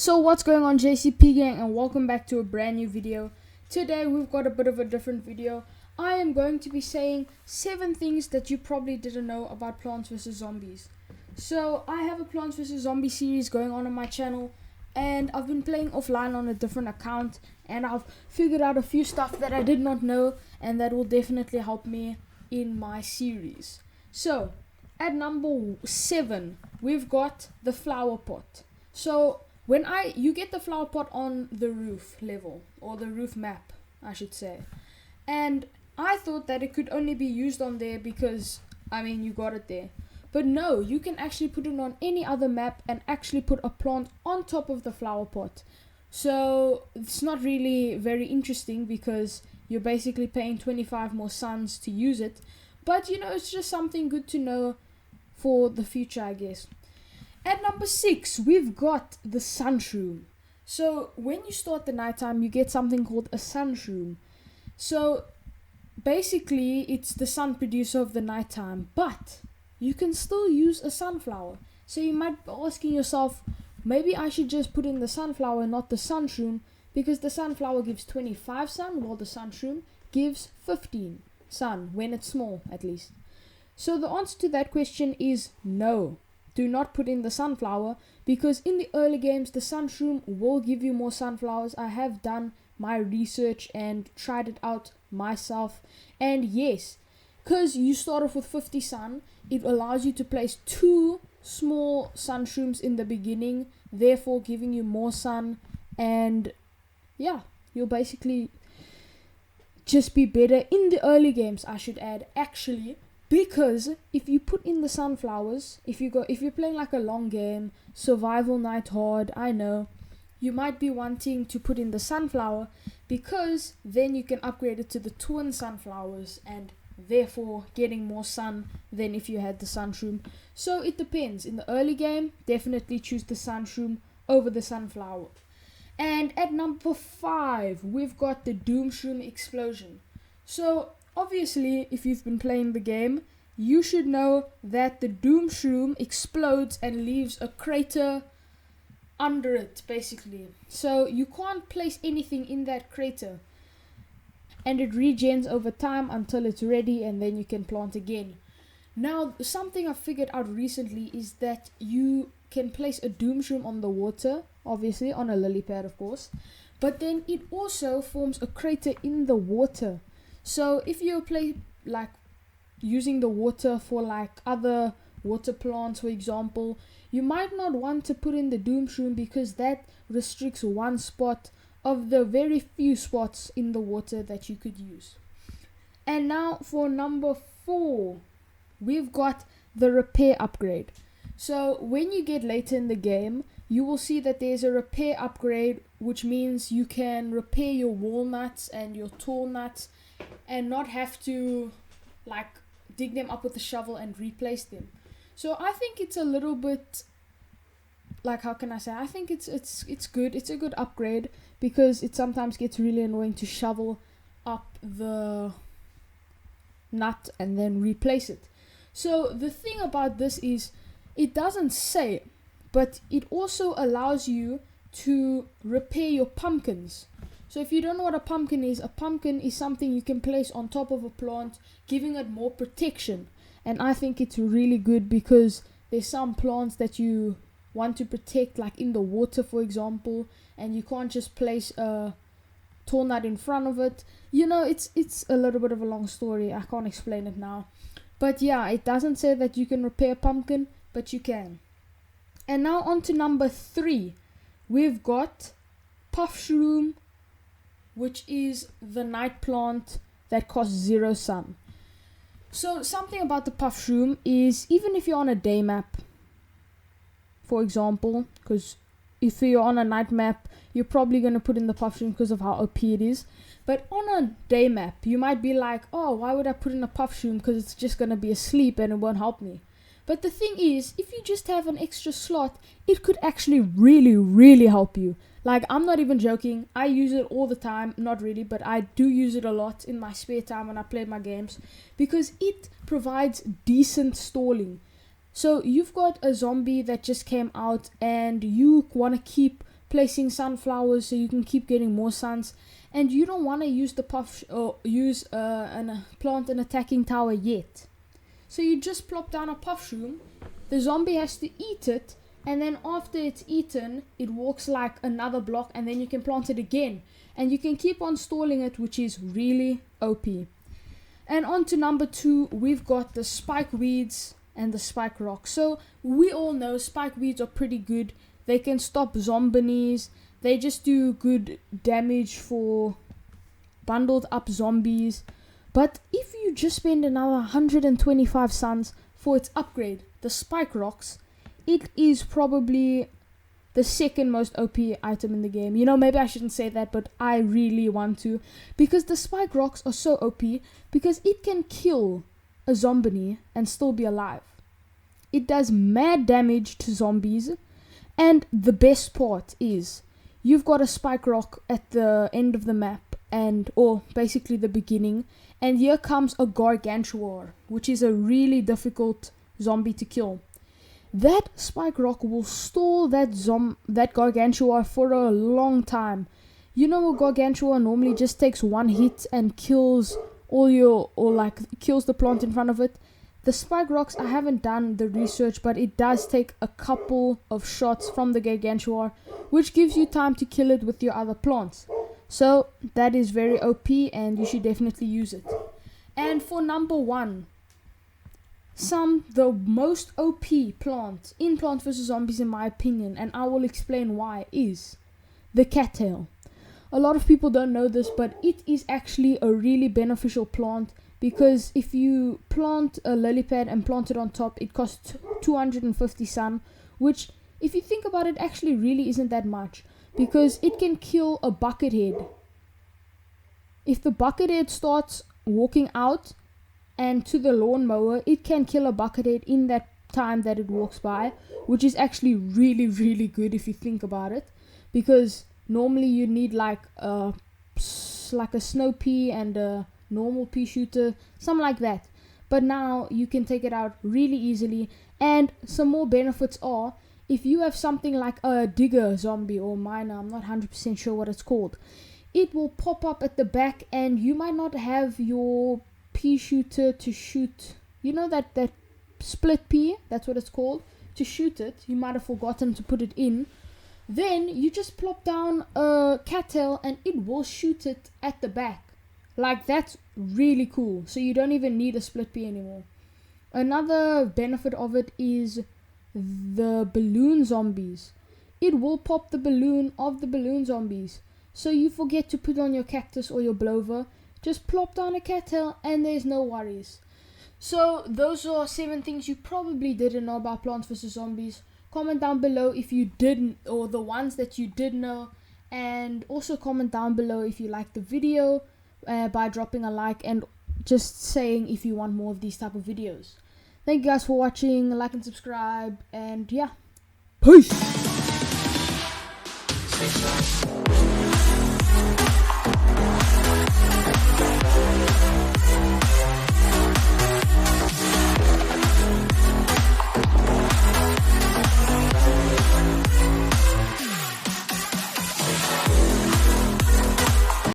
So what's going on, JCP Gang, and welcome back to a brand new video. Today we've got a bit of a different video. I am going to be saying 7 things that you probably didn't know about Plants vs Zombies. So I have a Plants vs Zombie series going on my channel, and I've been playing offline on a different account, and I've figured out a few stuff that I did not know, and that will definitely help me in my series. So at number 7 we've got the flower pot. So when you get the flower pot on the roof level, or the roof map I should say, and I thought that it could only be used on there because you got it there. But no, you can actually put it on any other map and actually put a plant on top of the flower pot. So it's not really very interesting because you're basically paying 25 more suns to use it. But it's just something good to know for the future, I guess. At number 6, we've got the sun shroom. So when you start the nighttime, you get something called a sun shroom. So basically, it's the sun producer of the nighttime, but you can still use a sunflower. So you might be asking yourself, maybe I should just put in the sunflower and not the sun shroom, because the sunflower gives 25 sun, while the sun shroom gives 15 sun, when it's small at least. So the answer to that question is no. Do not put in the sunflower, because in the early games the sun shroom will give you more sunflowers. I have done my research and tried it out myself, and yes, because you start off with 50 sun, it allows you to place 2 small sun shrooms in the beginning, therefore giving you more sun, and yeah, you'll basically just be better in the early games, I should add, actually. Because if you put in the sunflowers, if you're playing like a long game, survival night hard, I know, you might be wanting to put in the sunflower, because then you can upgrade it to the twin sunflowers and therefore getting more sun than if you had the sun shroom. So it depends. In the early game, definitely choose the sun shroom over the sunflower. And at number 5, we've got the doom shroom explosion. So obviously, if you've been playing the game, you should know that the doom shroom explodes and leaves a crater under it, basically. So you can't place anything in that crater, and it regens over time until it's ready, and then you can plant again. Now, something I figured out recently is that you can place a doom shroom on the water, obviously on a lily pad of course, but then it also forms a crater in the water. So if you play using the water for other water plants, for example, you might not want to put in the doom shroom, because that restricts one spot of the very few spots in the water that you could use. And now for number 4, we've got the repair upgrade. So when you get later in the game, you will see that there's a repair upgrade, which means you can repair your walnuts and your tall nuts and not have to dig them up with a shovel and replace them. So I think it's a little bit how can I say, I think it's good. It's a good upgrade, because it sometimes gets really annoying to shovel up the nut and then replace it. So the thing about this is, it doesn't say, but it also allows you to repair your pumpkins. So if you don't know what a pumpkin is something you can place on top of a plant, giving it more protection. And I think it's really good, because there's some plants that you want to protect, like in the water, for example, and you can't just place a tall nut in front of it. It's a little bit of a long story. I can't explain it now. But yeah, it doesn't say that you can repair a pumpkin, but you can. And now on to number 3. We've got puff shroom, which is the night plant that costs 0 sun. So something about the puff shroom is, even if you're on a day map, for example, because if you're on a night map, you're probably going to put in the puff shroom because of how OP it is. But on a day map, you might be like, oh, why would I put in a puff shroom, because it's just going to be asleep and it won't help me. But the thing is, if you just have an extra slot, it could actually really, really help you. I'm not even joking. I use it all the time. Not really, but I do use it a lot in my spare time when I play my games, because it provides decent stalling. So you've got a zombie that just came out and you want to keep placing sunflowers so you can keep getting more suns, and you don't want to use the plant an attacking tower yet. So you just plop down a puff shroom, the zombie has to eat it, and then after it's eaten, it walks like another block, and then you can plant it again, and you can keep on stalling it, which is really OP. And on to number 2, we've got the spike weeds and the spike rocks. So we all know spike weeds are pretty good. They can stop zombies. They just do good damage for bundled up zombies. But if you just spend another 125 suns for its upgrade, the spike rocks, it is probably the second most OP item in the game. You know, maybe I shouldn't say that, but I really want to, because the spike rocks are so OP, because it can kill a zombie and still be alive. It does mad damage to zombies, and the best part is you've got a spike rock at the end of the map, or basically the beginning, and here comes a gargantuar, which is a really difficult zombie to kill. That spike rock will stall that gargantuar for a long time. You know, a gargantuar normally just takes one hit and kills kills the plant in front of it. The spike rocks, I haven't done the research, but it does take a couple of shots from the gargantuar, which gives you time to kill it with your other plants. So that is very OP, and you should definitely use it. And for number 1, the most OP plant in Plants vs Zombies, in my opinion, and I will explain why, is the cattail. A lot of people don't know this, but it is actually a really beneficial plant, because if you plant a lily pad and plant it on top, it costs 250 sun, which, if you think about it, actually really isn't that much, because it can kill a buckethead. If the buckethead starts walking out and to the lawnmower, it can kill a buckethead in that time that it walks by, which is actually really, really good if you think about it, because normally you need like a snow pea and a normal pea shooter, something like that. But now you can take it out really easily, and some more benefits are, if you have something like a digger zombie or miner, I'm not 100% sure what it's called, it will pop up at the back, and you might not have your pea shooter to shoot, you know, that split pea, that's what it's called, to shoot it. You might have forgotten to put it in. Then you just plop down a cattail and it will shoot it at the back. Like, that's really cool. So you don't even need a split pea anymore. Another benefit of it is the balloon zombies. It will pop the balloon of the balloon zombies. So you forget to put on your cactus or your blover, just plop down a cattail and there's no worries. So those are 7 things you probably didn't know about Plants vs Zombies. Comment down below if you didn't, or the ones that you did know, and also comment down below if you liked the video by dropping a like, and just saying if you want more of these type of videos. Thank you guys for watching. Like and subscribe, and yeah, peace.